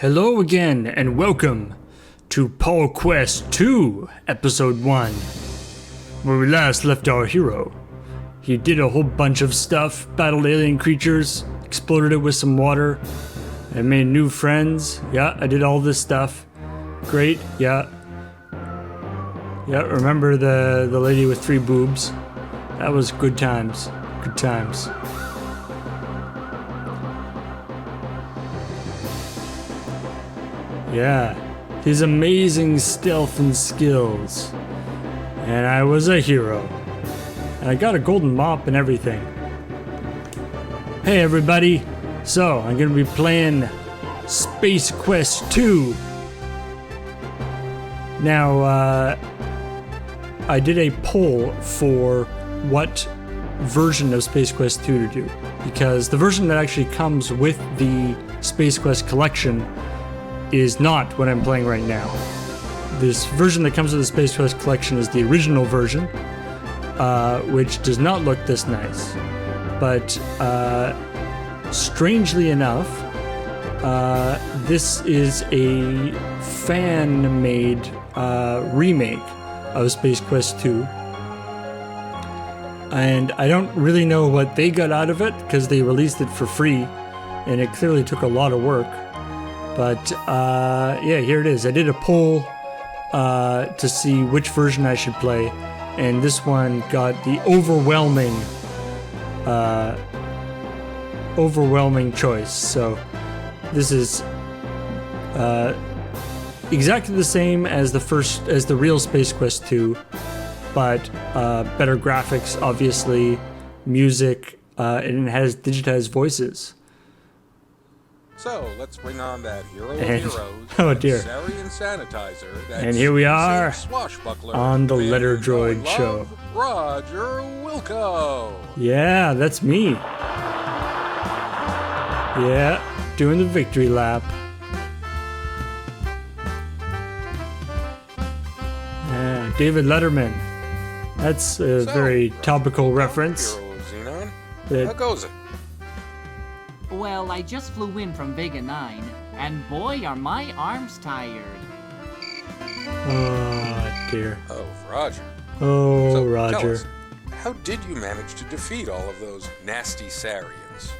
Hello again, and welcome to Paul Quest 2, Episode 1, where we last left our hero. He did a whole bunch of stuff, battled alien creatures, exploded it with some water, and made new friends. Yeah, I did all this stuff. Great, yeah. Yeah, remember the lady with 3 boobs? That was good times. Good times. Yeah, his amazing stealth and skills. And I was a hero. And I got a golden mop and everything. Hey everybody, so I'm gonna be playing Space Quest 2. Now, I did a poll for what version of Space Quest 2 to do, because the version that actually comes with the Space Quest collection is not what I'm playing right now. This version that comes with the Space Quest collection is the original version, which does not look this nice. But strangely enough, this is a fan-made remake of Space Quest 2. And I don't really know what they got out of it, because they released it for free, and it clearly took a lot of work. But yeah, here it is. I did a poll to see which version I should play, and this one got the overwhelming choice. So this is exactly the same as the real Space Quest 2, but better graphics, obviously, music, and it has digitized voices. So let's bring on that hero of heroes, oh dear, Sarian sanitizer. And here we are on the Letter Droid show. Roger Wilco. Yeah, that's me. Yeah, doing the victory lap. Yeah, David Letterman. That's a very topical reference. Hero, Xenon. How goes it? Well, I just flew in from Vega 9, and boy, are my arms tired. Oh, dear. Oh, Roger. Oh, So, Roger. tell us, how did you manage to defeat all of those nasty Sarians?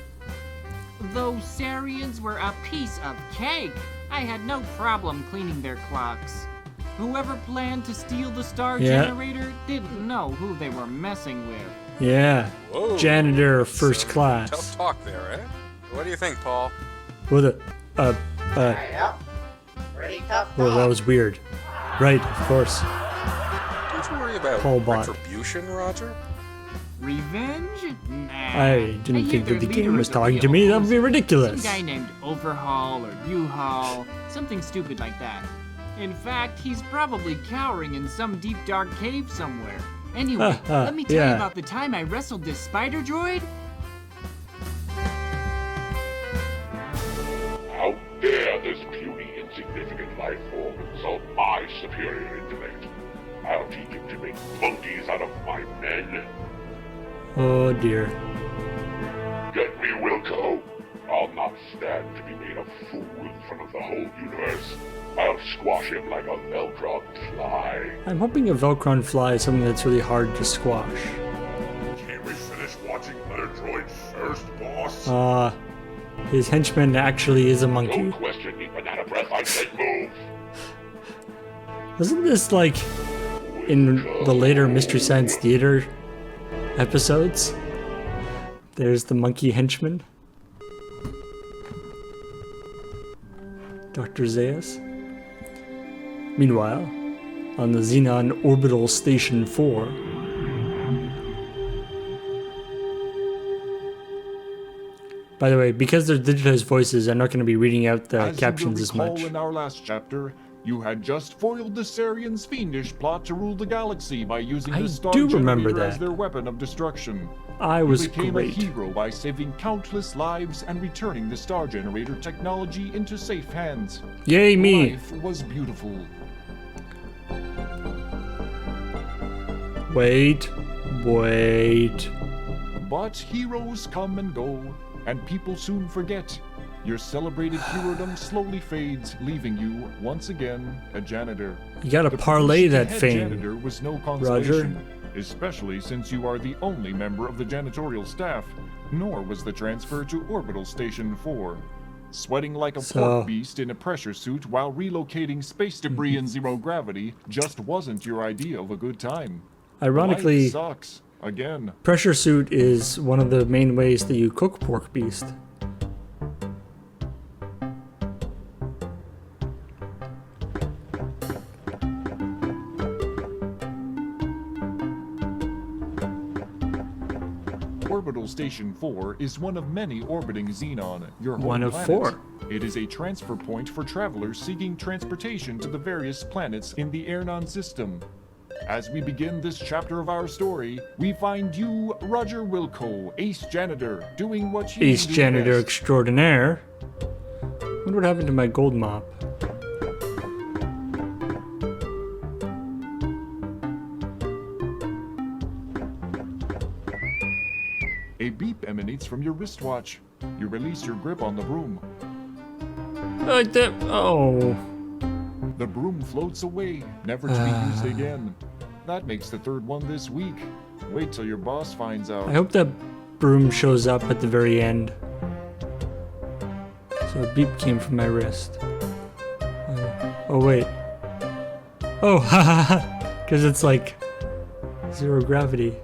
Those Sarians were a piece of cake. I had no problem cleaning their clocks. Whoever planned to steal the star generator didn't know who they were messing with. Yeah. Whoa. Janitor first Some class. Tough talk there, eh? What do you think, Paul? With a, Yep. Pretty tough. well, that was weird. Right, of course. Don't you worry about Paul Bot. retribution, Roger? Revenge? Nah. I didn't think hear that the their game leader was is a talking to real me. That would be loser. ridiculous. Some guy named Overhaul or U-Haul, something stupid like that. In fact, he's probably cowering in some deep dark cave somewhere. Anyway, let me tell you about the time I wrestled this spider droid. How dare this puny, insignificant life form insult my superior intellect? I'll teach him to make monkeys out of my men. Oh dear. Get me, Wilco. I'll not stand to be made a fool in front of the whole universe. I'll squash him like a Velcron fly. I'm hoping a Velcron fly is something that's really hard to squash. Can't we finish watching Letter Droid first, boss? His henchman actually is a monkey. Don't question me, banana breath. I said move. Wasn't this like in the later Mystery Science Theater episodes? There's the monkey henchman. Dr. Zaius. Meanwhile, on the Xenon Orbital Station 4, by the way, because they're digitized voices, I'm not going to be reading out the captions as much. In our last chapter, you had just foiled the Sarians' fiendish plot to rule the galaxy by using I the star do remember generator as that. their weapon of destruction. I was You became great. a hero by saving countless lives and returning the star generator technology into safe hands. Yay me! Life was beautiful. Wait. But heroes come and go, and people soon forget. Your celebrated herodom slowly fades, leaving you, once again, a janitor. You gotta The parlay promotion that to head fame. janitor was no Roger. consolation, especially since you are the only member of the janitorial staff, nor was the transfer to Orbital Station 4. Sweating like a pork beast in a pressure suit while relocating space debris in zero gravity just wasn't your idea of a good time. Ironically, Life sucks. Again. pressure suit is one of the main ways that you cook pork beast. Orbital Station 4 is one of many orbiting Xenon, your home One of planet. 4. It is a transfer point for travelers seeking transportation to the various planets in the Airnon system. As we begin this chapter of our story, we find you, Roger Wilco, Ace Janitor, doing what you Ace do Janitor best. Extraordinaire. Wonder what happened to my gold mop. A beep emanates from your wristwatch. You release your grip on the broom. Oh. The broom floats away, never to be used again. That makes the third one this week. Wait till your boss finds out. I hope that broom shows up at the very end. So a beep came from my wrist. Oh wait. Oh, haha, because it's like zero gravity.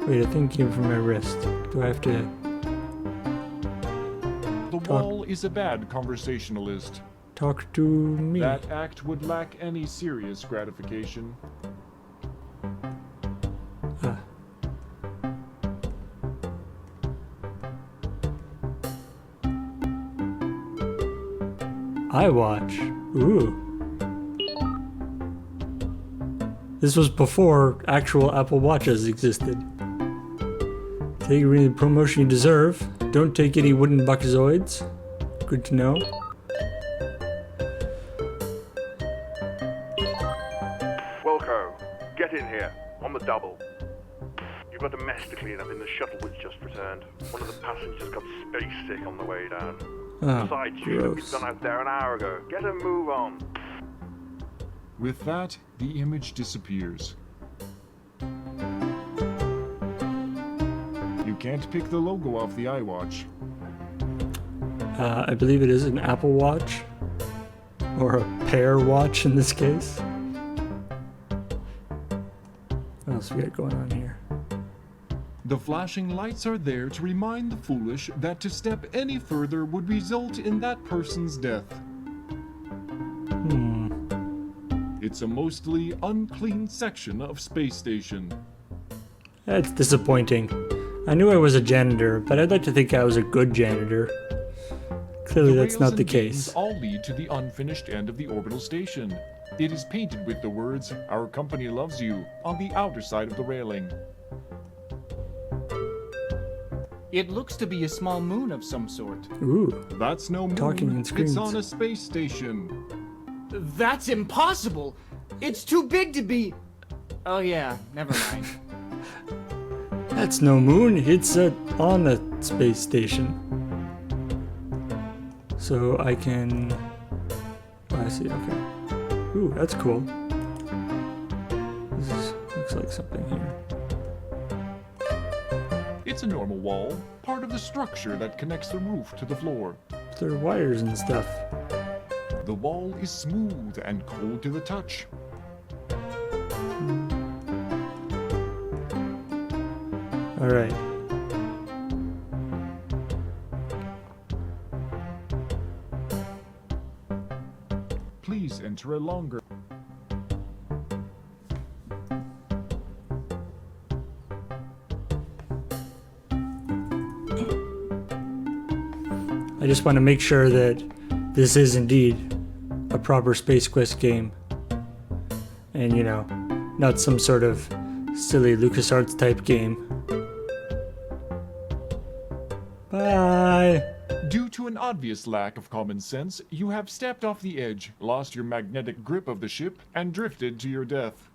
Wait, a thing came from my wrist. Do I have to? The wall is a bad conversationalist. Talk to me. That act would lack any serious gratification. iWatch. Ooh. This was before actual Apple Watches existed. Take the promotion you deserve. Don't take any wooden buckazoids. Good to know. Wilco, get in here, on the double. You've got a mess to clean up in the shuttle which just returned. One of the passengers got space sick on the way down. Besides, you should have been gross. done out there an hour ago. Get a move on. With that, the image disappears. You can't pick the logo off the iWatch. I believe it is an Apple Watch. Or a Pear Watch in this case. What else we got going on here? The flashing lights are there to remind the foolish that to step any further would result in that person's death. It's a mostly unclean section of Space Station. That's disappointing. I knew I was a janitor, but I'd like to think I was a good janitor. Clearly that's rails not the and beams case. all lead to the unfinished end of the orbital station. It is painted with the words, "Our company loves you," on the outer side of the railing. It looks to be a small moon of some sort. Ooh. That's no moon. Talking in screens. It's on a space station. That's impossible! It's too big to be... Oh yeah, never mind. That's no moon, it's on a space station. So I can... Oh, I see, okay. Ooh, that's cool. Looks like something here. It's a normal wall, part of the structure that connects the roof to the floor. There are wires and stuff. The wall is smooth and cold to the touch. Alright. Please enter a longer. I just want to make sure that this is indeed a proper Space Quest game. And, you know, not some sort of silly LucasArts type game. Bye! Due to an obvious lack of common sense, you have stepped off the edge, lost your magnetic grip of the ship, and drifted to your death.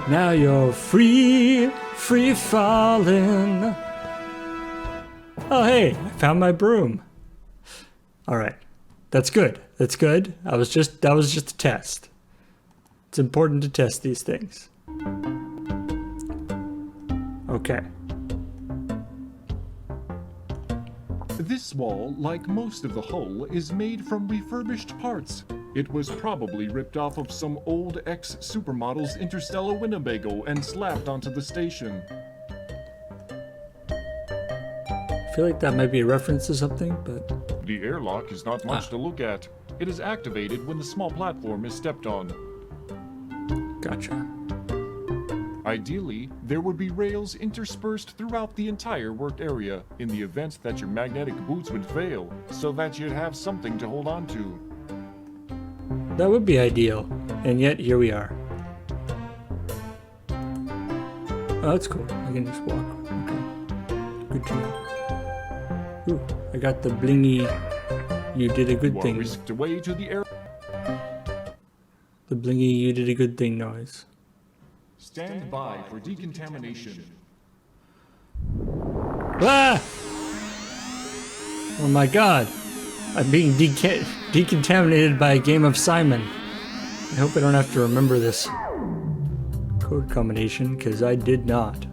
Now you're free falling. Oh, hey, I found my broom. All right. That's good. That's good. That was just a test. It's important to test these things. Okay. This wall, like most of the hull, is made from refurbished parts. It was probably ripped off of some old ex-supermodel's Interstellar Winnebago and slapped onto the station. I feel like that might be a reference to something, but... The airlock is not much to look at. It is activated when the small platform is stepped on. Gotcha. Ideally, there would be rails interspersed throughout the entire worked area in the event that your magnetic boots would fail, so that you'd have something to hold on to. That would be ideal, and yet here we are. Oh, that's cool. I can just walk. Okay. Good to know. Ooh, I got the blingy. You did a good thing. Whisked away to the air. The blingy. You did a good thing noise. Stand by for decontamination. Ah! Oh my God! I'm being decontaminated by a game of Simon. I hope I don't have to remember this code combination, because I did not.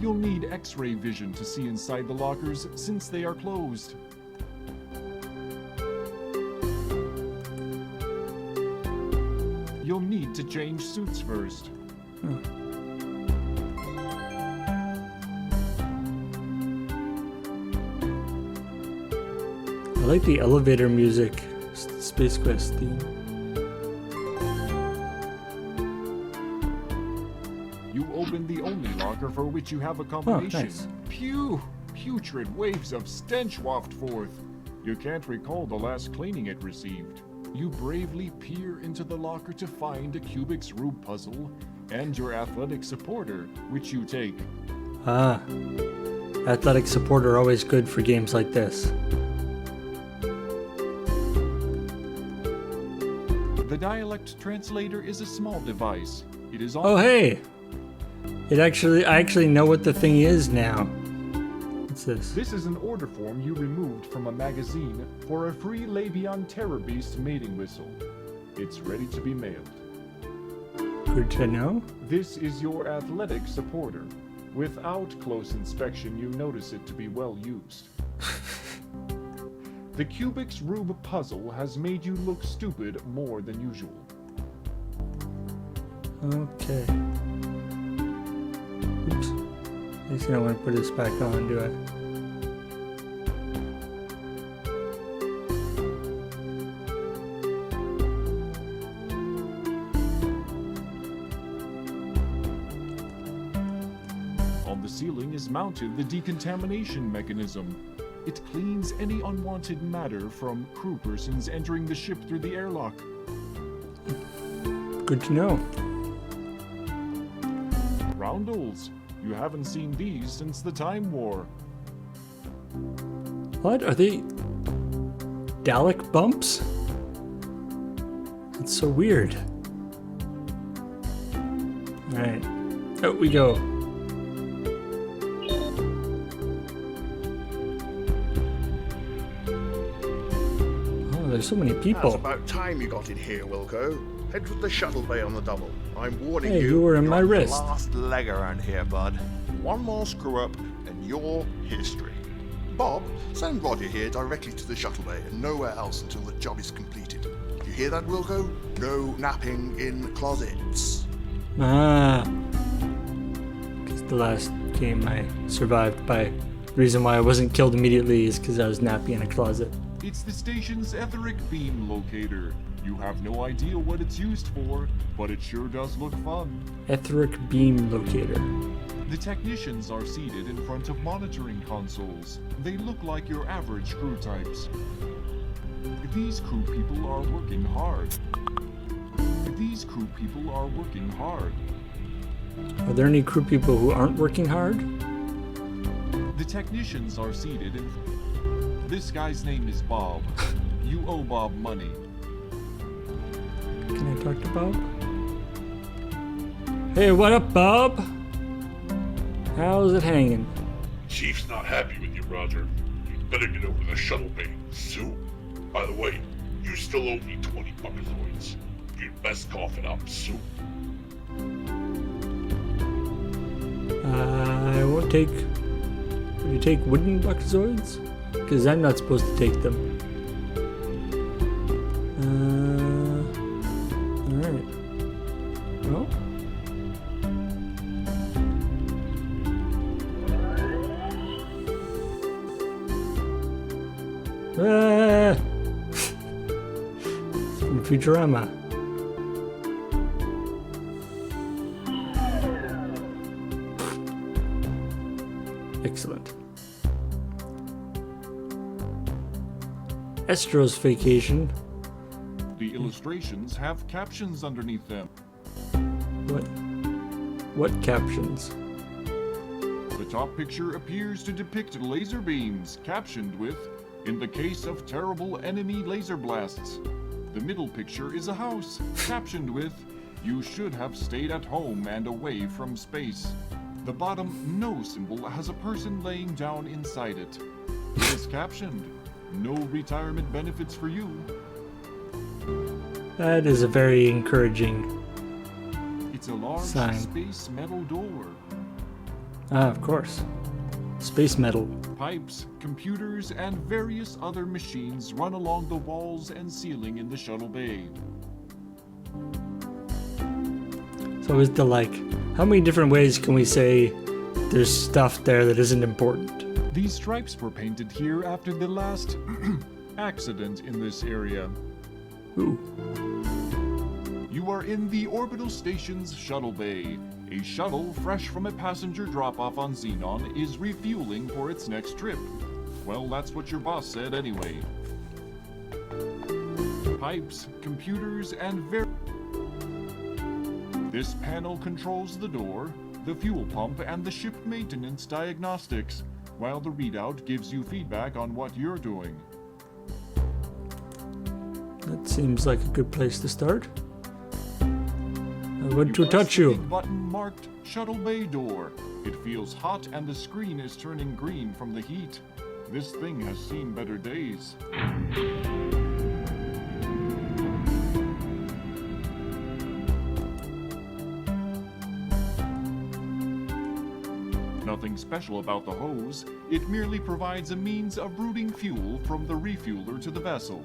You'll need X-ray vision to see inside the lockers since they are closed. You'll need to change suits first. I like the elevator music, Space Quest theme. You open the only locker for which you have a combination. Oh, nice. Putrid waves of stench waft forth. You can't recall the last cleaning it received. You bravely peer into the locker to find a Kubik's Rube puzzle and your athletic supporter, which you take. Ah. Athletic support are always good for games like this. The dialect translator is a small device. It is Oh, hey! I actually know what the thing is now. What's this? This is an order form you removed from a magazine for a free Labion Terror Beast mating whistle. It's ready to be mailed. Good to know. This is your athletic supporter. Without close inspection, you notice it to be well used. The Kubik's Rube puzzle has made you look stupid more than usual. Okay. Oops. I guess I don't want to put this back on, do I? On the ceiling is mounted the decontamination mechanism. It cleans any unwanted matter from crew persons entering the ship through the airlock. Good to know. Roundels. You haven't seen these since the Time War. What? Are they Dalek bumps? It's so weird. Alright. Out we go. Oh, there's so many people. That's about time you got in here, Wilco. Head for the shuttle bay on the double. I'm warning Hey, you. you were in you're my on the wrist. last leg around here, bud. One more screw up, and you're history. Bob, send Roger here directly to the shuttle bay and nowhere else until the job is completed. You hear that, Wilco? No napping in closets. Ah. Because the last game I survived by. The reason why I wasn't killed immediately is because I was napping in a closet. It's the station's etheric beam locator. You have no idea what it's used for, but it sure does look fun. Etheric beam locator. The technicians are seated in front of monitoring consoles. They look like your average crew types. These crew people are working hard. These crew people are working hard. Are there any crew people who aren't working hard? The technicians are seated in... This guy's name is Bob. You owe Bob money. Can I talk to Bob? Hey, what up, Bob? How's it hanging? Chief's not happy with you, Roger. You better get over to the shuttle bay soon. By the way, you still owe me 20 buckazoids. You'd best cough it up soon. I won't take... Would you take wooden buckazoids? Because I'm not supposed to take them. Alright. Well... From Futurama. Excellent. Estro's vacation. The illustrations have captions underneath them. What captions? The top picture appears to depict laser beams, captioned with, "In the case of terrible enemy laser blasts." The middle picture is a house, captioned with, "You should have stayed at home and away from space." The bottom no symbol has a person laying down inside it. It is captioned, "No retirement benefits for you." That is a very encouraging It's a large sign. space metal door. Ah, of course. Space metal. Pipes, computers, and various other machines run along the walls and ceiling in the shuttle bay. So is the how many different ways can we say there's stuff there that isn't important? These stripes were painted here after the last accident in this area. Ooh. You are in the orbital station's shuttle bay. A shuttle fresh from a passenger drop-off on Xenon is refueling for its next trip. Well, that's what your boss said anyway. Pipes, computers, and This panel controls the door, the fuel pump, and the ship maintenance diagnostics, while the readout gives you feedback on what you're doing. That seems like a good place to start. I want to press touch the you. big button marked Shuttle Bay Door. It feels hot and the screen is turning green from the heat. This thing has seen better days. Nothing special about the hose. It merely provides a means of routing fuel from the refueler to the vessel.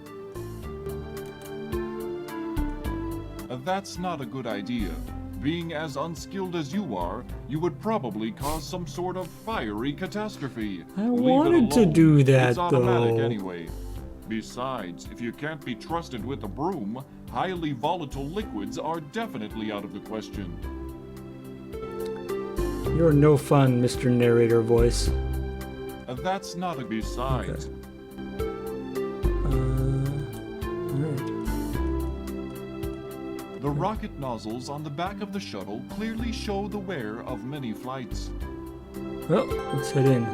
That's not a good idea. Being as unskilled as you are, you would probably cause some sort of fiery catastrophe. I Leave it wanted to alone. do that, It's automatic though. anyway. Besides, if you can't be trusted with a broom, highly volatile liquids are definitely out of the question. You're no fun, Mr. Narrator Voice. That's not a besides. Alright. The rocket nozzles on the back of the shuttle clearly show the wear of many flights. Well, let's head in.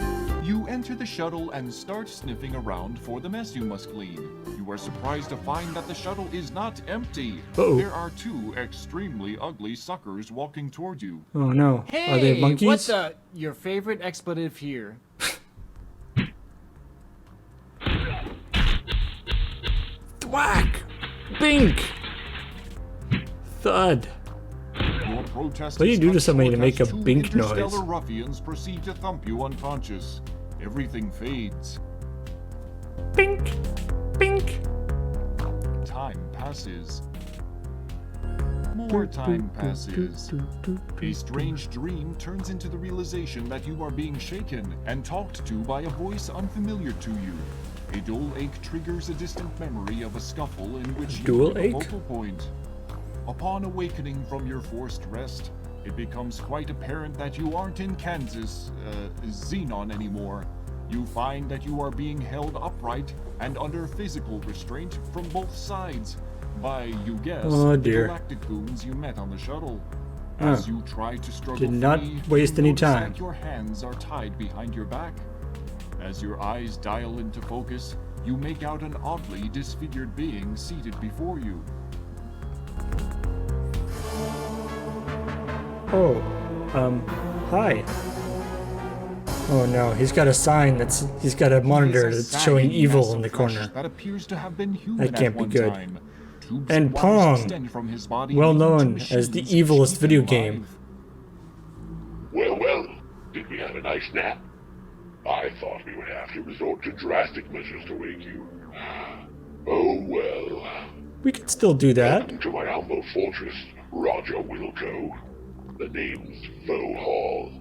You enter the shuttle and start sniffing around for the mess you must clean. You are surprised to find that the shuttle is not empty. Uh-oh. There are two extremely ugly suckers walking toward you. Oh no. Hey, Are they monkeys? what's your favorite expletive here? Thwack! Bink! Thud. Your protest What do you is do to cut somebody to short make as a two bink noise? interstellar ruffians proceed to thump you unconscious. Everything fades. Bink! Bink! Time passes. More time passes. A strange dream turns into the realization that you are being shaken and talked to by a voice unfamiliar to you. A dual ache triggers a distant memory of a scuffle in which you Dual were the ache? focal point. Upon awakening from your forced rest, it becomes quite apparent that you aren't in Kansas, Xenon anymore. You find that you are being held upright and under physical restraint from both sides by, you guess, Oh, the dear. galactic goons you met on the shuttle. Huh. As you try to struggle Did not free, waste you any notice time. that your hands are tied behind your back. As your eyes dial into focus, you make out an oddly disfigured being seated before you. Oh, hi. Oh no, he's got a sign he's got a monitor that's showing evil in the corner. That appears to have been human That can't at be one good. time. Tubes And of wires Pong, extend from his body well into known machines as the which evilest keep video him game. alive. Well, did we have a nice nap? I thought we would have to resort to drastic measures to wake you. Oh well. We could still do that. Welcome to my humble fortress, Roger Wilco. The name's Vohall.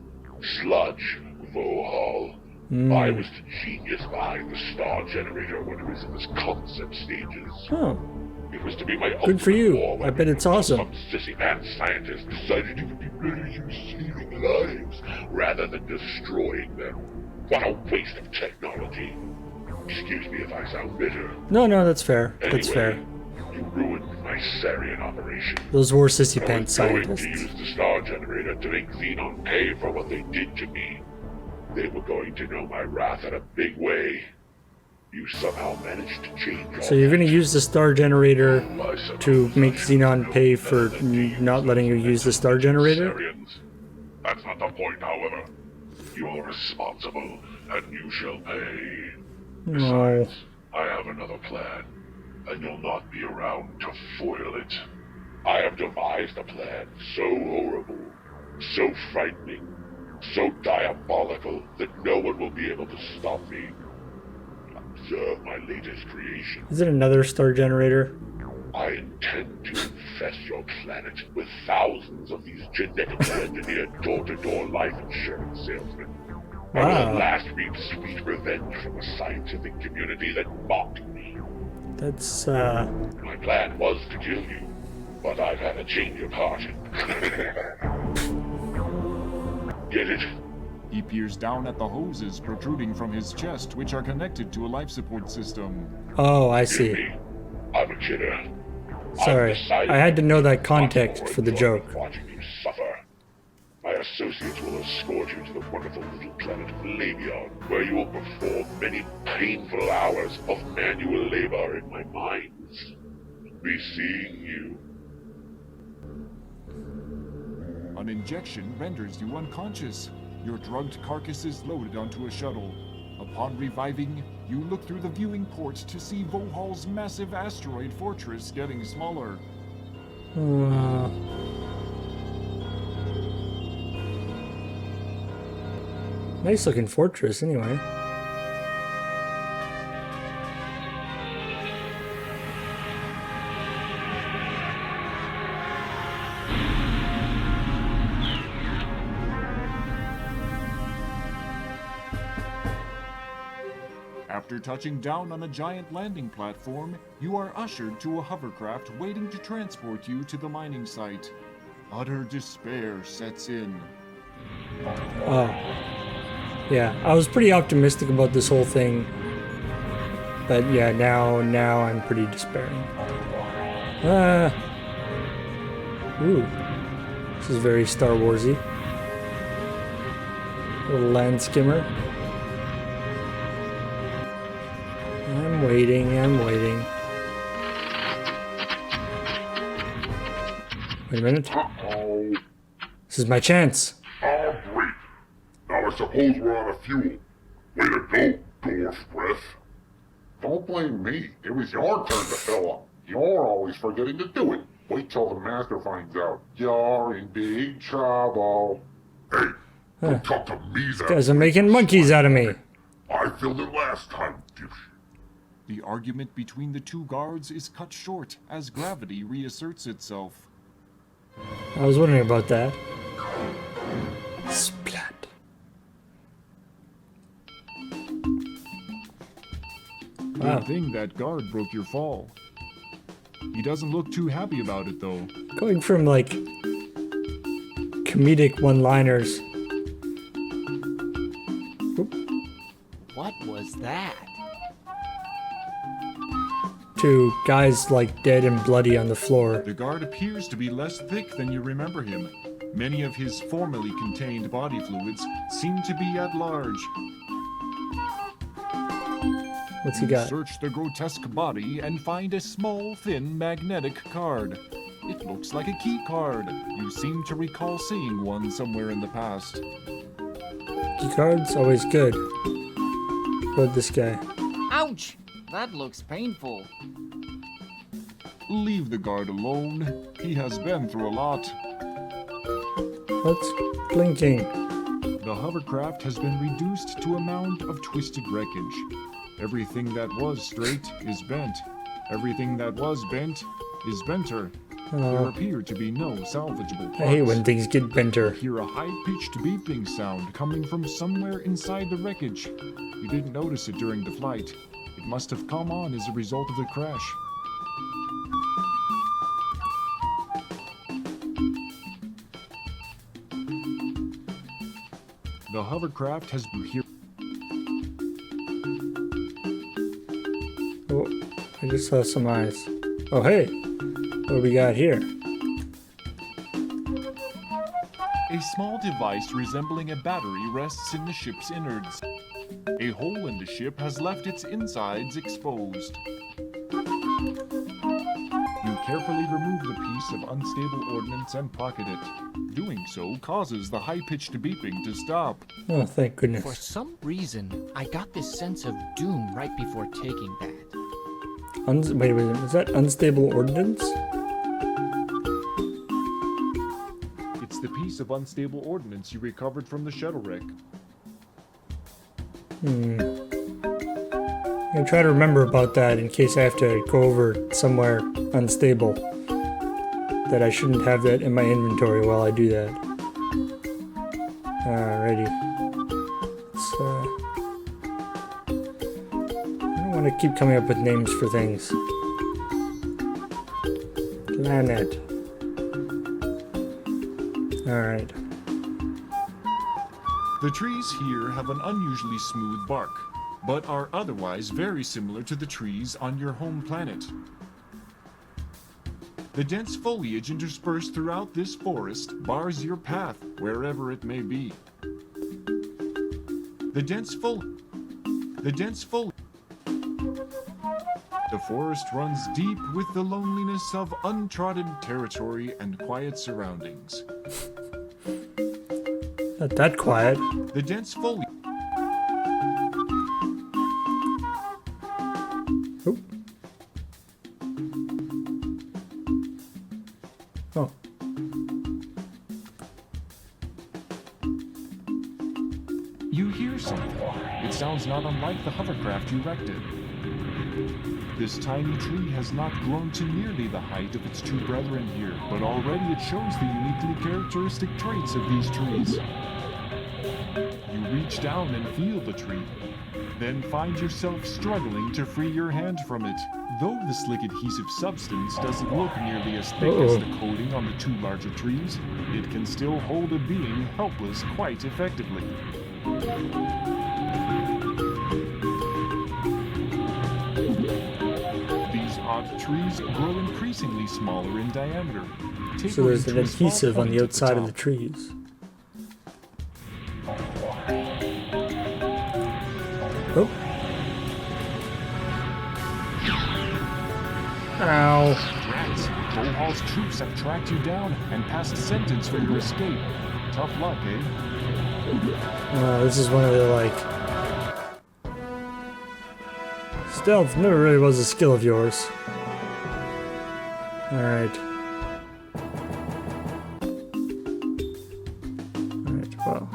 Sludge Vohall. I was the genius behind the star generator when it was in its concept stages. Oh, It was to be my good for you. ultimate war I bet it's awesome. Some sissy man scientist decided it would be better to use saving lives rather than destroying them. What a waste of technology. Excuse me if I sound bitter. No, that's fair. That's fair. Anyway, you ruined my Sarian operation. Those were sissy I pants was going to scientists. use the star generator to make Xenon pay for what they did to me. They were going to know my wrath in a big way. You somehow managed to change all So you're that. gonna use the star generator I suppose to make I should Xenon know pay better for than you not letting you use the star generator? Sarians. That's not the point, however. You are responsible, and you shall pay. No. Besides, I have another plan, and you'll not be around to foil it. I have devised a plan so horrible, so frightening, so diabolical that no one will be able to stop me. Observe my latest creation. Is it another star generator? I intend to infest your planet with thousands of these genetically engineered door-to-door life insurance salesmen. I will at Wow. last reap sweet revenge from a scientific community that mocked me. That's, My plan was to kill you, but I've had a change of heart. Get it? He peers down at the hoses protruding from his chest, which are connected to a life support system. oh, I Get see. me? I'm a kidder. Sorry. I've decided I had to know that not context to for the enjoy joke. Watching you suffer. My associates will escort you to the wonderful little planet of Labion, where you will perform many painful hours of manual labor in my mines. Be seeing you. An injection renders you unconscious. Your drugged carcass is loaded onto a shuttle. Upon reviving, you look through the viewing port to see Vohall's massive asteroid fortress getting smaller. Nice looking fortress, anyway. After touching down on a giant landing platform, you are ushered to a hovercraft waiting to transport you to the mining site. Utter despair sets in. Oh. Yeah, I was pretty optimistic about this whole thing. But yeah, now I'm pretty despairing. Ooh. This is very Star Warsy. Little land skimmer. I'm waiting. Wait a minute. Uh-oh. This is my chance. Oh, great. Now I suppose we're out of fuel. Way to go, dwarf breath. Don't blame me. It was your turn to fill up. You're always forgetting to do it. Wait till the master finds out. You're in big trouble. Hey, don't talk to me that Guys are making monkeys out of me. I filled it last time, dipshit. The argument between the two guards is cut short as gravity reasserts itself. I was wondering about that. Splat. Wow. Good thing that guard broke your fall. He doesn't look too happy about it, though. Going from like comedic one-liners. What was that? To guys like dead and bloody on the floor. The guard appears to be less thick than you remember him. Many of his formerly contained body fluids seem to be at large. What's he got? Search the grotesque body and find a small, thin, magnetic card. It looks like a key card. You seem to recall seeing one somewhere in the past. Key cards? Always good. What this guy? Ouch! That looks painful. Leave the guard alone. He has been through a lot. What's blinking? The hovercraft has been reduced to a mound of twisted wreckage. Everything that was straight is bent. Everything that was bent is benter. There appear to be no salvageable parts. I hate when things get benter. You hear a high-pitched beeping sound coming from somewhere inside the wreckage. You didn't notice it during the flight. It must have come on as a result of the crash. The hovercraft has been here. Oh, I just saw some eyes. Oh, hey. What do we got here? A small device resembling a battery rests in the ship's innards. A hole in the ship has left its insides exposed. You carefully remove the piece of unstable ordnance and pocket it. Doing so causes the high-pitched beeping to stop. Oh, thank goodness. For some reason, I got this sense of doom right before taking that. Wait a minute, is that unstable ordnance? It's the piece of unstable ordnance you recovered from the shuttle wreck. I'm gonna try to remember about that in case I have to go over somewhere unstable. That I shouldn't have that in my inventory while I do that. Alrighty. I don't want to keep coming up with names for things. Planet. Alright. The trees here have an unusually smooth bark, but are otherwise very similar to the trees on your home planet. The dense foliage interspersed throughout this forest bars your path wherever it may be. The forest runs deep with the loneliness of untrodden territory and quiet surroundings. Not that quiet. The dense foliage. Oh. Oh. You hear something. It sounds not unlike the hovercraft you wrecked it. This tiny tree has not grown to nearly the height of its two brethren here, but already it shows the uniquely characteristic traits of these trees. You reach down and feel the tree, then find yourself struggling to free your hand from it. Though the slick adhesive substance doesn't look nearly as thick as the coating on the two larger trees, it can still hold a being helpless quite effectively. These odd trees grow increasingly smaller in diameter. So there's an adhesive on the outside of the trees. Oh. Ow. Rats, Bohal's troops have tracked you down and passed sentence for your escape. Tough luck, eh? This is one of the, like... Stealth never really was a skill of yours. Alright. Alright, well,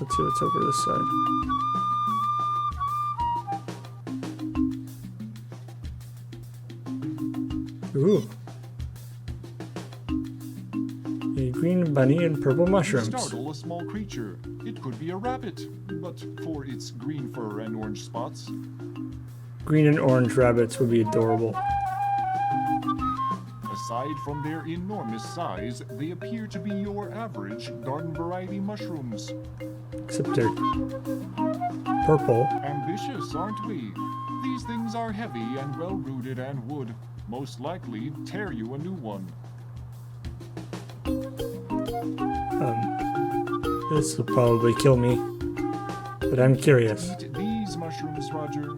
let's see what's over this side. Ooh. A green bunny and purple mushrooms. Startle a small creature. It could be a rabbit, but for its green fur and orange spots. Green and orange rabbits would be adorable. Aside from their enormous size, they appear to be your average garden variety mushrooms. Except they're purple. Ambitious, aren't we? These things are heavy and well rooted and would, most likely, tear you a new one. This will probably kill me, but I'm curious. Eat these mushrooms, Roger.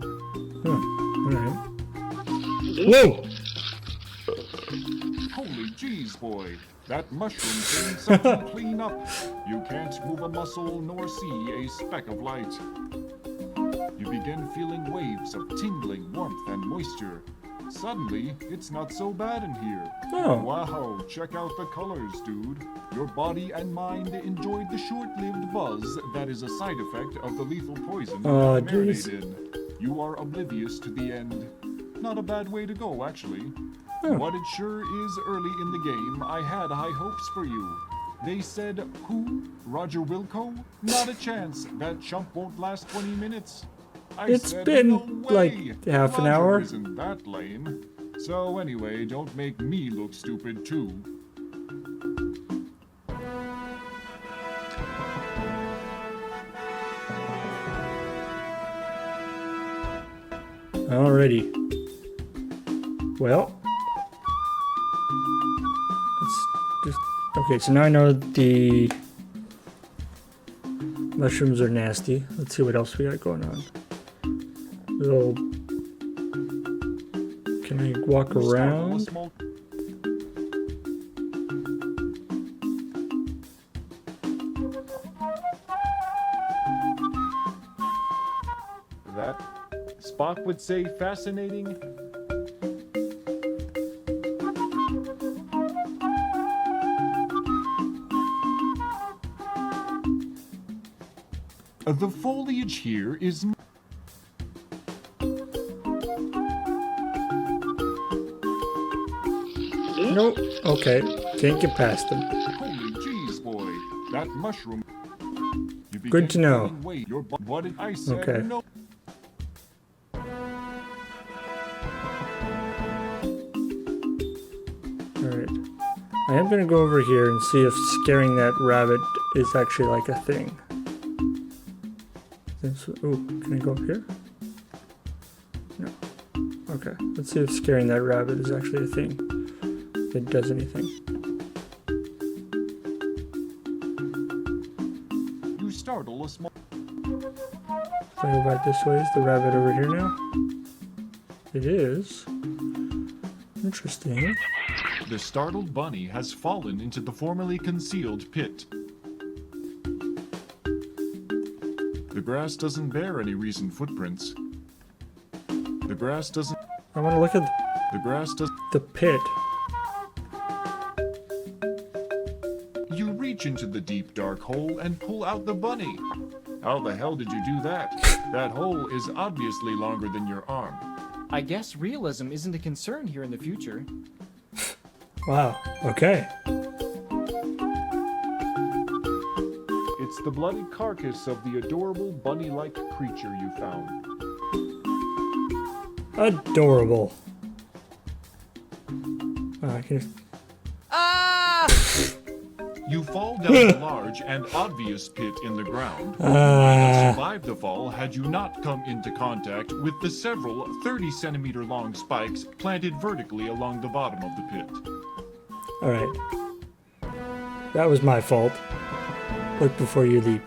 Hmm. Alright. Whoa! Holy jeez, boy. That mushroom thing sucks you clean up. You can't move a muscle nor see a speck of light. You begin feeling waves of tingling warmth and moisture. Suddenly, it's not so bad in here. Oh. Wow, check out the colors, dude. Your body and mind enjoyed the short-lived buzz that is a side effect of the lethal poison you Oh, have marinated jeez. in. You are oblivious to the end. Not a bad way to go, actually. Oh. What it sure is early in the game, I had high hopes for you. They said, who? Roger Wilco? Not a chance. That chump won't last 20 minutes. I It's said, been, no way. like, half an Roger hour. Isn't that lame? So anyway, don't make me look stupid too. Alrighty. Well. Let's just... Okay, so now I know the mushrooms are nasty. Let's see what else we got going on. Little... Can I walk around? That Spock would say fascinating. The foliage here is Nope. Okay. Can't get past them. holy jeez, boy. That mushroom. You Good to know. begin feeling your what did I say? Okay. No. Alright. I am gonna go over here and see if scaring that rabbit is actually like a thing. Oh, can I go up here? No. Okay. Let's see if scaring that rabbit is actually a thing. If it does anything. You startle a small. If I go back this way, is the rabbit over here now? It is. Interesting. The startled bunny has fallen into the formerly concealed pit. The grass doesn't bear any recent footprints. The grass doesn't. I want to look at The grass does. the pit. You reach into the deep dark hole and pull out the bunny. How the hell did you do that? That hole is obviously longer than your arm. I guess realism isn't a concern here in the future. Wow. Okay. It's the bloody carcass of the adorable bunny-like creature you found. Adorable. I can. You fall down a large and obvious pit in the ground. You would have survived the fall had you not come into contact with the several 30-centimeter long spikes planted vertically along the bottom of the pit. Alright. That was my fault. Look before you leap.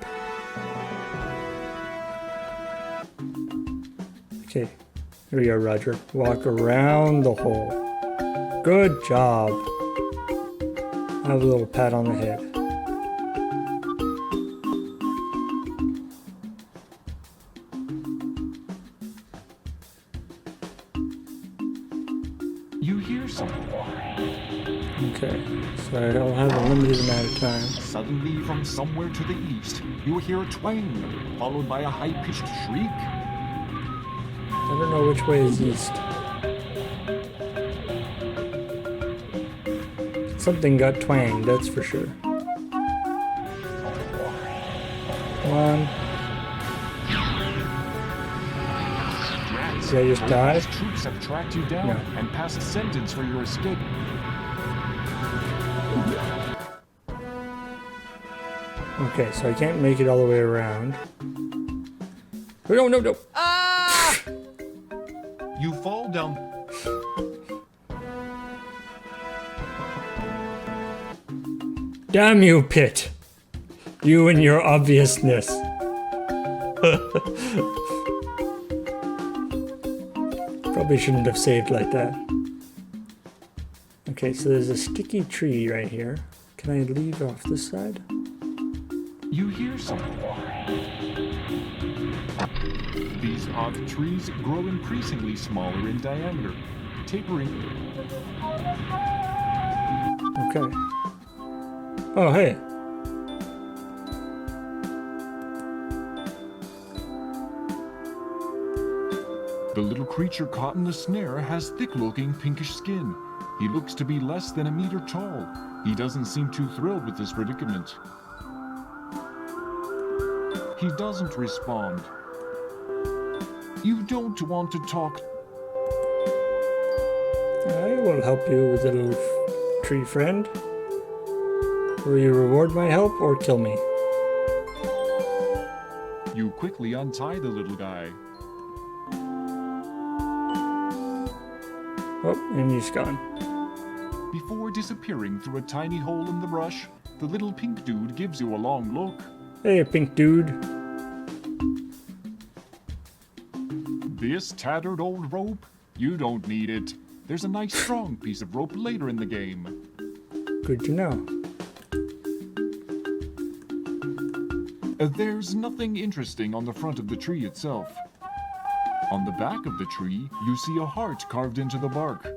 Okay. Here we go, Roger. Walk around the hole. Good job. Have a little pat on the head. You hear something. Okay. So I'll have a limited amount of time. Suddenly, from somewhere to the east, you hear a twang, followed by a high-pitched shriek. Never know which way is east. Something got twanged, that's for sure. Come on. Did I just die? His troops have tracked you down No. and passed sentence for your escape. Okay, so I can't make it all the way around. Oh, no, no, no. You fall down. Damn you, Pit. You and your obviousness. If Probably shouldn't have saved like that. Okay, so there's a sticky tree right here. Can I leave off this side? You hear something. These odd trees grow increasingly smaller in diameter, tapering. Okay. Oh, hey. The little creature caught in the snare has thick-looking pinkish skin. He looks to be less than a meter tall. He doesn't seem too thrilled with this predicament. He doesn't respond. You don't want to talk. I will help you with a little tree friend. Will you reward my help or kill me? You quickly untie the little guy. Oh, and he's gone. Before disappearing through a tiny hole in the brush, the little pink dude gives you a long look. Hey, pink dude. This tattered old rope? You don't need it. There's a nice strong piece of rope later in the game. Good to know. There's nothing interesting on the front of the tree itself. On the back of the tree, you see a heart carved into the bark.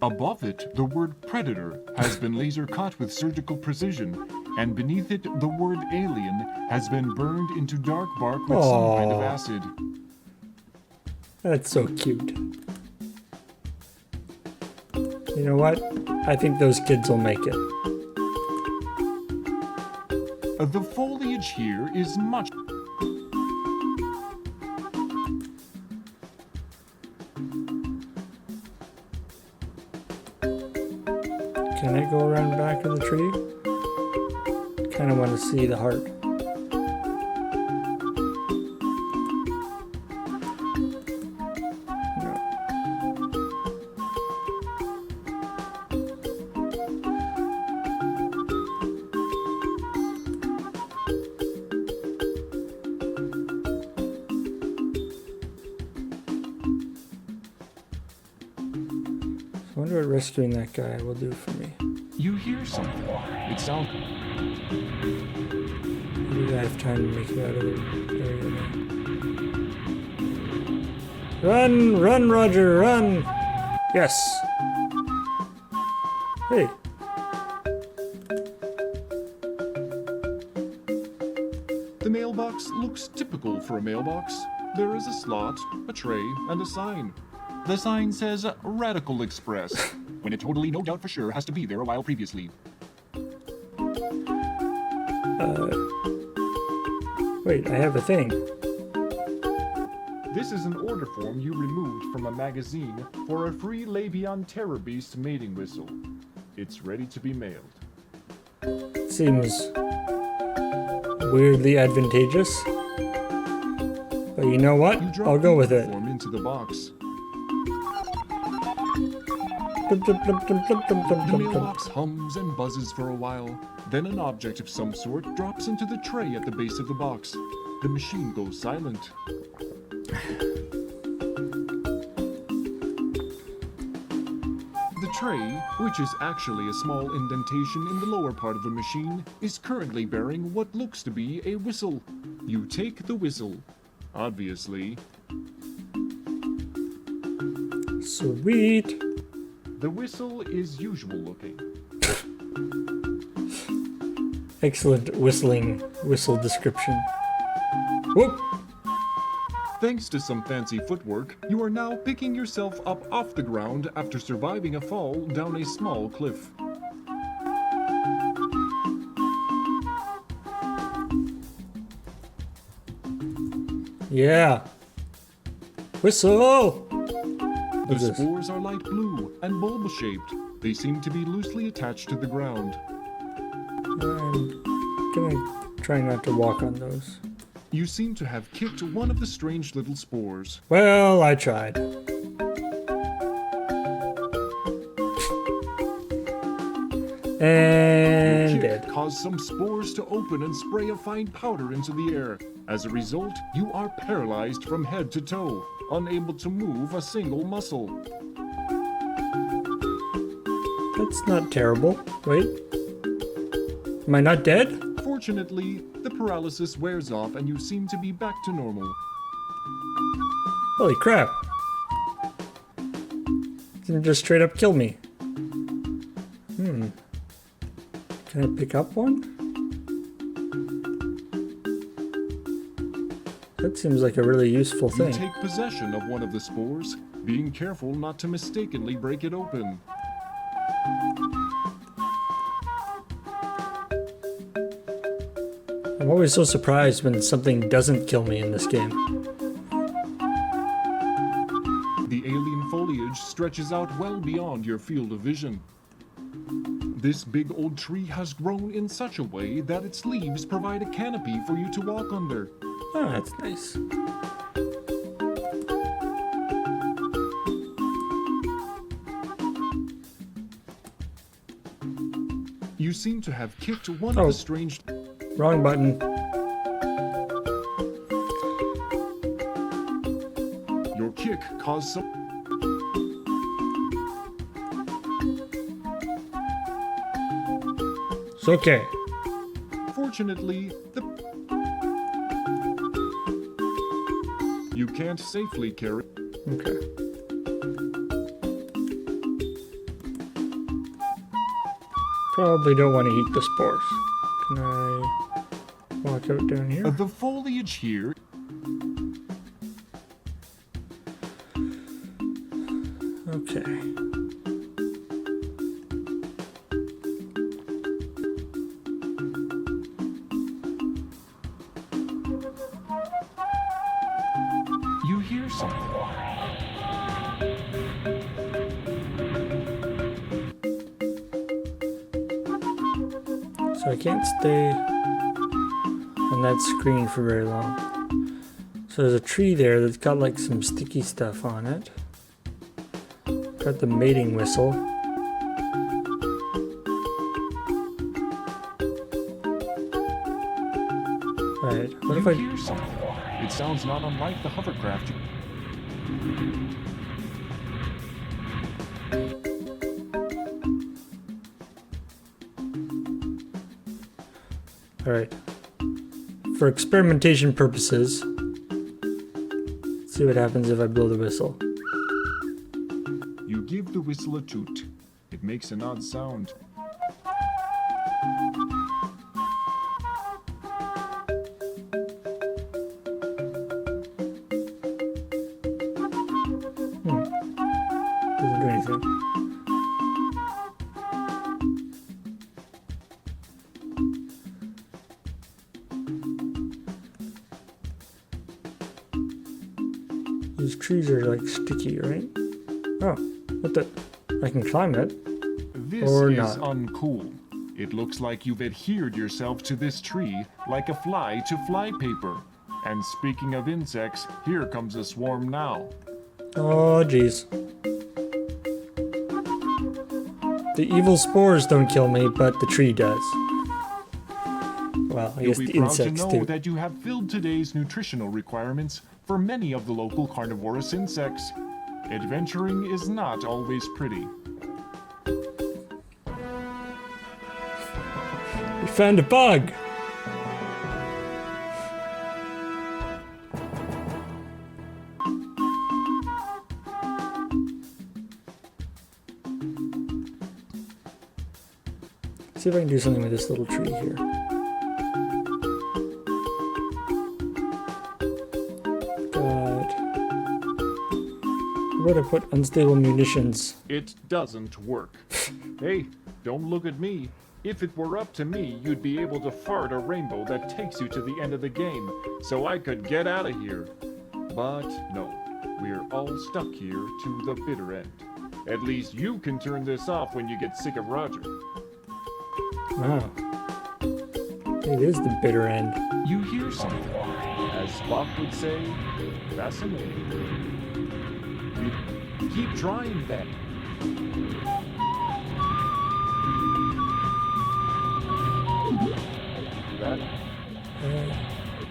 Above it, the word predator has been laser cut with surgical precision, and beneath it, the word alien has been burned into dark bark with some kind of acid. That's so cute. You know what? I think those kids will make it. The foliage here is much... Can I go around the back of the tree? Kind of want to see the heart. I wonder what rescuing that guy will do for me. You hear something. It sounds... Maybe I have time to make it out of the area now. Run! Run, Roger! Run! Yes! Hey! The mailbox looks typical for a mailbox. There is a slot, a tray, and a sign. The sign says Radical Express, when it totally no doubt for sure has to be there a while previously. Wait, I have a thing. This is an order form you removed from a magazine for a free Labion Terror Beast mating whistle. It's ready to be mailed. Seems weirdly advantageous. But you know what? I'll go with it. Form into the box. The mailbox hums and buzzes for a while. Then an object of some sort drops into the tray at the base of the box. The machine goes silent. The tray, which is actually a small indentation in the lower part of the machine, is currently bearing what looks to be a whistle. You take the whistle. Obviously. Sweet. The whistle is usual looking. Excellent whistle description. Whoop! Thanks to some fancy footwork, you are now picking yourself up off the ground after surviving a fall down a small cliff. Yeah. Whistle! The spores are light blue and bulb-shaped. They seem to be loosely attached to the ground. I'm gonna try not to walk on those. You seem to have kicked one of the strange little spores. Well, I tried. And Your kick dead. caused some spores to open and spray a fine powder into the air. As a result, you are paralyzed from head to toe, unable to move a single muscle. That's not terrible. Wait. Am I not dead? Fortunately, the paralysis wears off and you seem to be back to normal. Holy crap. Didn't just straight up kill me. Can I pick up one? That seems like a really useful You thing. take possession of one of the spores, being careful not to mistakenly break it open. I'm always so surprised when something doesn't kill me in this game. The alien foliage stretches out well beyond your field of vision. This big old tree has grown in such a way that its leaves provide a canopy for you to walk under. Oh, that's nice. You seem to have kicked one of the strange... Wrong button. Your kick caused some... It's okay. Fortunately, you can't safely carry... Okay. Probably don't want to eat the spores. Can I walk out down here? The foliage here... Okay. You hear something. So I can't stay on that screen for very long. So there's a tree there that's got like some sticky stuff on it. Got the mating whistle. Right, what if I... hear something. It sounds not unlike the hovercraft. Alright. For experimentation purposes, let's see what happens if I blow the whistle. You give the whistle a toot. It makes an odd sound. Doesn't do anything. These trees are like sticky, right? Oh, what the? I can climb it. This Or is not. uncool. It looks like you've adhered yourself to this tree like a fly to flypaper. And speaking of insects, here comes a swarm now. Oh, jeez. The evil spores don't kill me, but the tree does. Well, I You'll guess be the proud to insects know do. that you have filled today's nutritional requirements for many of the local carnivorous insects. Adventuring is not always pretty. We found a bug! See if I can do something with this little tree here. Got... How about I put unstable munitions? It doesn't work. Hey, don't look at me. If it were up to me, you'd be able to fart a rainbow that takes you to the end of the game, so I could get out of here. But no, we're all stuck here to the bitter end. At least you can turn this off when you get sick of Roger. Wow. It is the bitter end. You hear something. As Spock would say, fascinating. You keep trying that.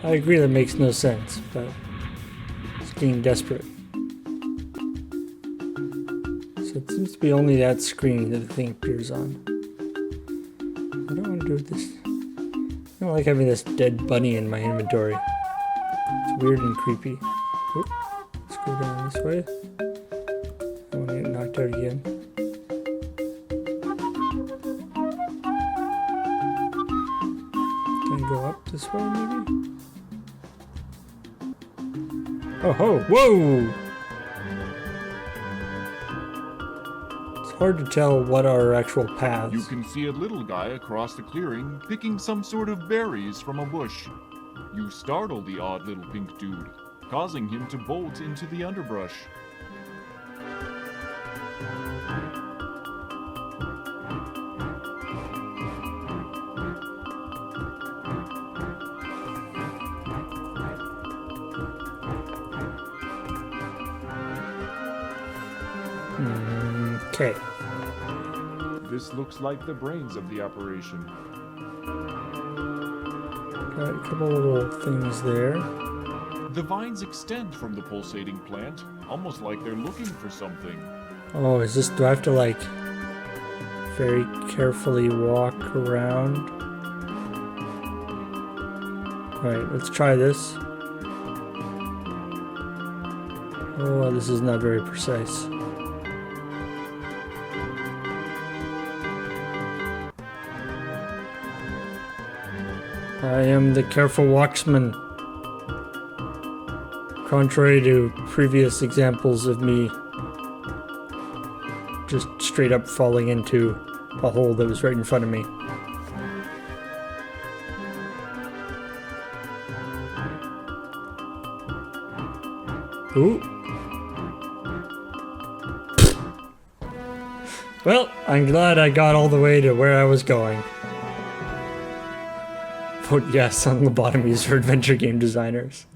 I agree that makes no sense, but it's getting desperate. So it seems to be only that screen that the thing appears on. What do I want to do with this? I don't like having this dead bunny in my inventory. It's weird and creepy. Oop. Let's go down this way. I want to get knocked out again. Can I go up this way, maybe? Oh ho! Whoa! It's hard to tell what are our actual paths. You can see a little guy across the clearing picking some sort of berries from a bush. You startle the odd little pink dude, causing him to bolt into the underbrush. Okay. This looks like the brains of the operation. Got a couple little things there. The vines extend from the pulsating plant, almost like they're looking for something. Oh, is this, do I have to like very carefully walk around? Alright, let's try this. Oh, this is not very precise. I am the careful walksman. Contrary to previous examples of me just straight up falling into a hole that was right in front of me. Ooh. Well, I'm glad I got all the way to where I was going. Vote yes on lobotomies for adventure game designers.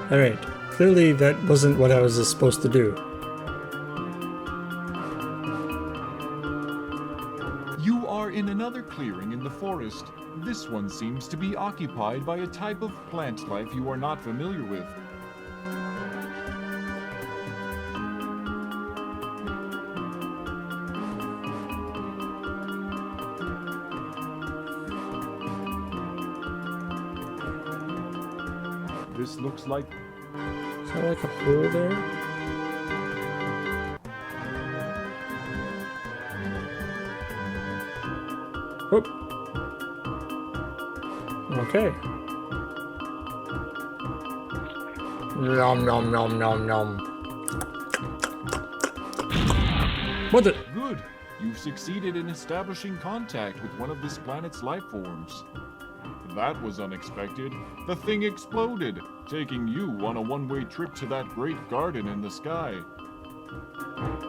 Alright, clearly that wasn't what I was supposed to do. You are in another clearing in the forest. This one seems to be occupied by a type of plant life you are not familiar with. This looks like... Is that like a hole there? Whoop. Okay. Nom nom nom nom nom. What the? Good. You've succeeded in establishing contact with one of this planet's life forms. That was unexpected. The thing exploded, taking you on a one-way trip to that great garden in the sky.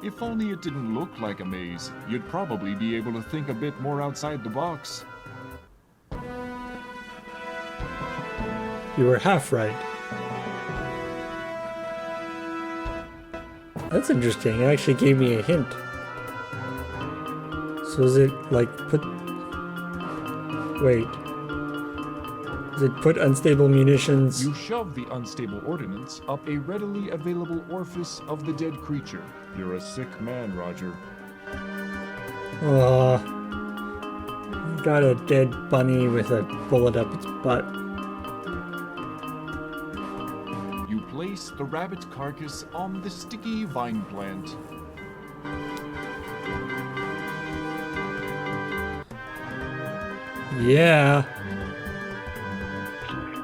If only it didn't look like a maze, you'd probably be able to think a bit more outside the box. You were half right. That's interesting. It actually gave me a hint. So is it like put... Wait. Is it put unstable munitions? You shove the unstable ordnance up a readily available orifice of the dead creature. You're a sick man, Roger. Got a dead bunny with a bullet up its butt. You place the rabbit carcass on the sticky vine plant. Yeah.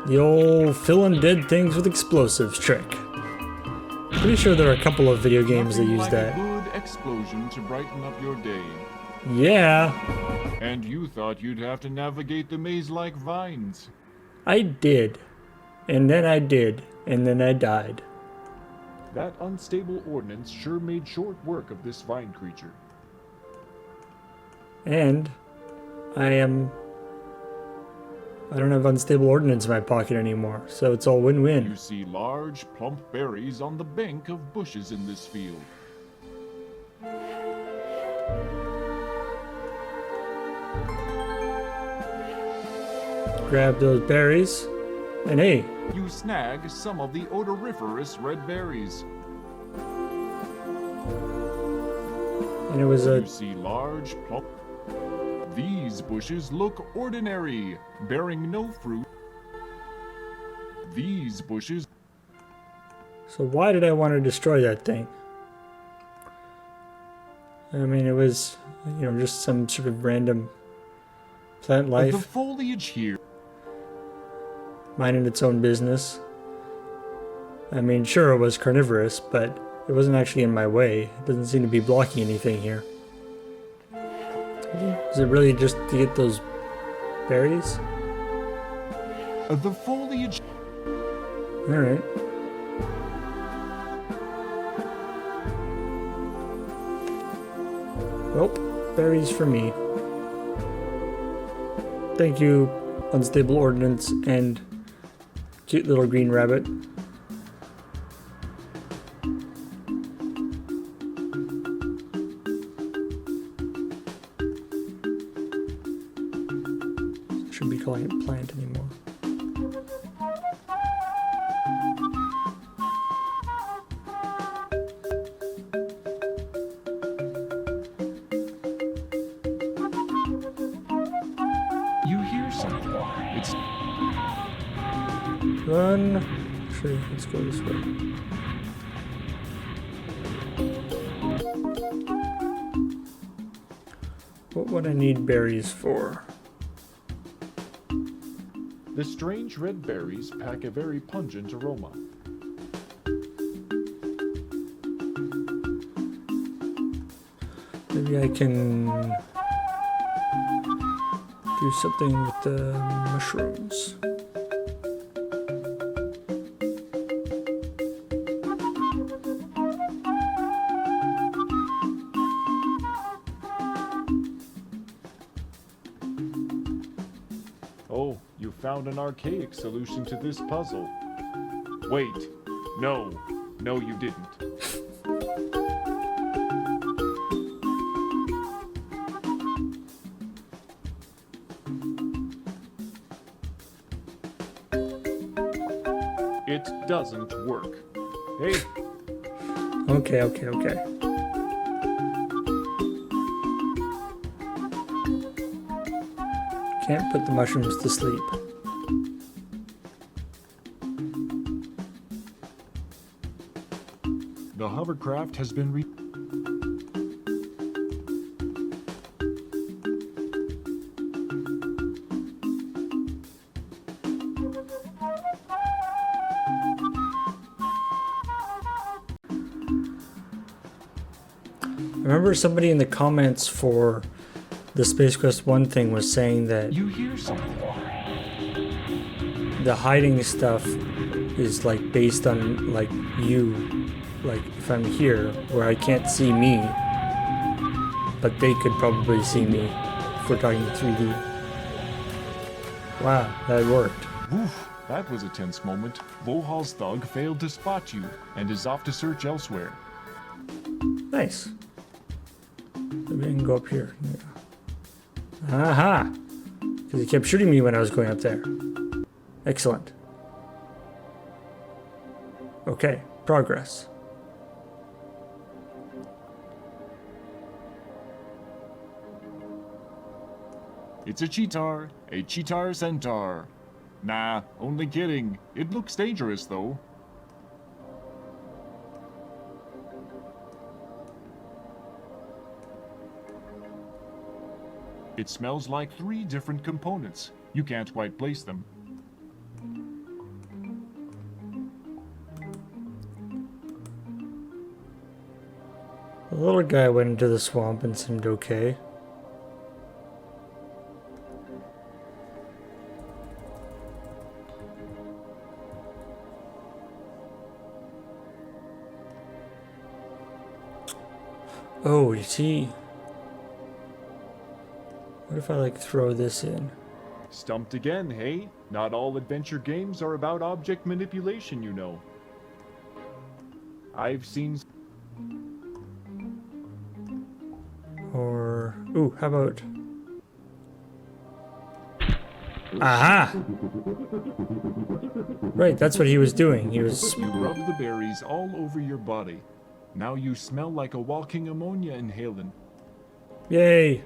The old filling dead things with explosives trick. Pretty sure there are a couple of video games that use like that. A good explosion to brighten up your day. Yeah. And you thought you'd have to navigate the maze-like vines. I did. And then I did. And then I died. That unstable ordnance sure made short work of this vine creature. And I don't have unstable ordnance in my pocket anymore, so it's all win-win. You see large, plump berries on the bank of bushes in this field. grab those berries. And hey, You snag some of the odoriferous red berries. and it was You a... see large plump. These bushes look ordinary, bearing no fruit. These bushes. So why did I want to destroy that thing? I mean, it was, you know, just some sort of random plant The life, foliage here. minding its own business. I mean, sure, it was carnivorous, but it wasn't actually in my way. It doesn't seem to be blocking anything here. Is it really just to get those berries? The foliage. Alright. Well, berries for me. Thank you, Unstable Ordnance and cute little green rabbit. Shouldn't be calling it plant anymore. You hear something. It's Run. Actually, let's go this way. What would I need berries for? the strange red berries pack a very pungent aroma. Maybe I can do something with the mushrooms. Oh, you found an archaic solution to this puzzle. Wait, no, you didn't. It doesn't work. Hey, Okay. Can't put the mushrooms to sleep. the hovercraft has been I remember somebody in the comments for the Space Quest 1 thing was saying that You hear something. the hiding stuff is like based on like you, like if I'm here where I can't see me, but they could probably see me if we're talking 3D. Wow, that worked. Oof, that was a tense moment. Vohal's thug failed to spot you and is off to search elsewhere. Nice. Maybe I can go up here. Yeah. Aha! Because he kept shooting me when I was going up there. Excellent. Okay, progress. It's a cheetar centaur. Nah, only kidding. It looks dangerous though. It smells like 3 different components. You can't quite place them. The little guy went into the swamp and seemed okay. Oh, you see? What if I like throw this in? Stumped again, hey? Not all adventure games are about object manipulation, you know. I've seen... Or, ooh, how about Aha! Right, that's what he was doing. He was... You rub the berries all over your body. Now you smell like a walking ammonia inhalant. Yay!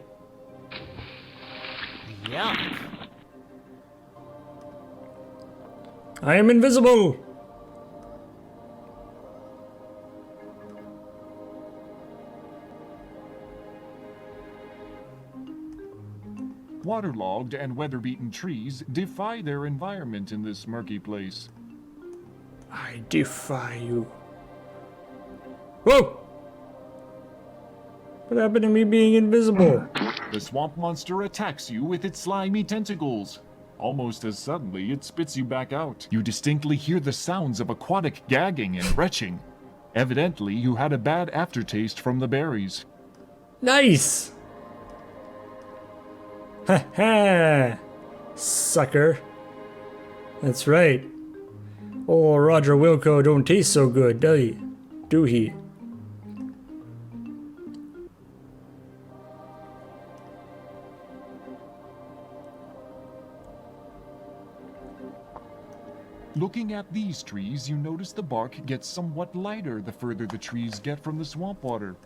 Yuck. I am invisible! Waterlogged and weather-beaten trees defy their environment in this murky place. I defy you. Whoa! What happened to me being invisible? The swamp monster attacks you with its slimy tentacles. Almost as suddenly, it spits you back out. You distinctly hear the sounds of aquatic gagging and retching. Evidently, you had a bad aftertaste from the berries. Nice! Ha ha! Sucker. That's right. Oh, Roger Wilco don't taste so good, do he? Do he? Looking at these trees, you notice the bark gets somewhat lighter the further the trees get from the swamp water.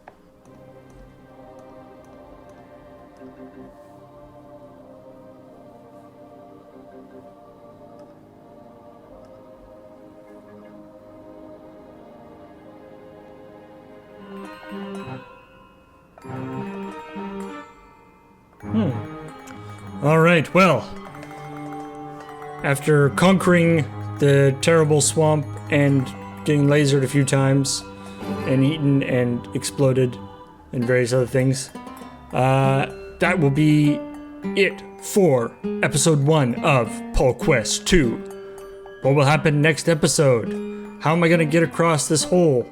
Alright, well. After conquering the terrible swamp and getting lasered a few times and eaten and exploded and various other things, that will be it for episode 1 of Paul Quest 2. What will happen next episode? How am I gonna get across this hole?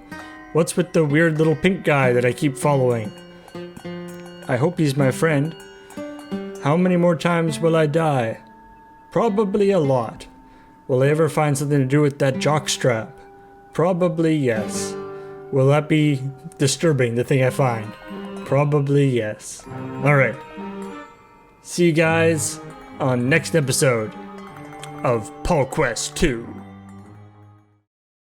What's with the weird little pink guy that I keep following? I hope he's my friend. How many more times will I die? Probably a lot. Will I ever find something to do with that jockstrap? Probably yes. Will that be disturbing, the thing I find? Probably yes. Alright. See you guys on next episode of Paul Quest 2.